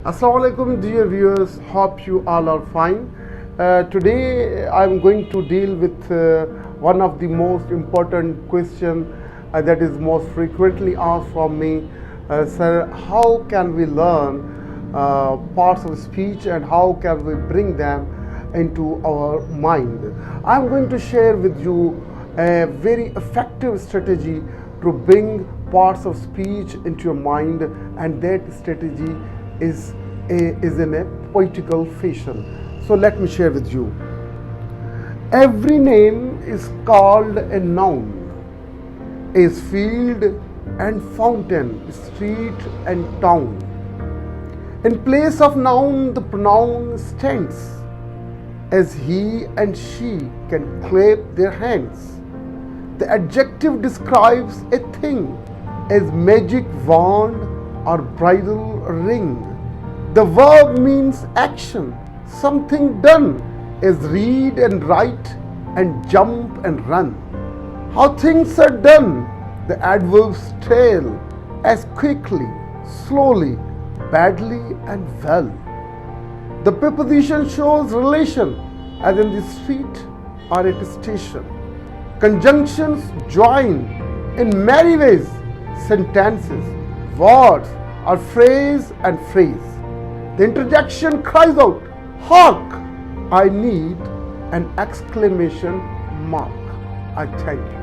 Assalamu alaikum dear viewers, hope you all are fine. Today I am going to deal with one of the most important question that is most frequently asked from me. Sir, how can we learn parts of speech and how can we bring them into our mind? I am going to share with you a very effective strategy to bring parts of speech into your mind, and that strategy is in a poetical fashion. So let me share with you. Every name is called a noun, is field and fountain, street and town. In place of noun, the pronoun stands, as he and she can clap their hands. The adjective describes a thing, as magic wand or bridal ring. The verb means action, something done, as read and write and jump and run. How things are done, the adverbs tell, as quickly, slowly, badly and well. The preposition shows relation, as in the street or at a station. Conjunctions join in many ways sentences, words or phrase and phrase. The interjection cries out, "Hark! I need an exclamation mark." I thank you.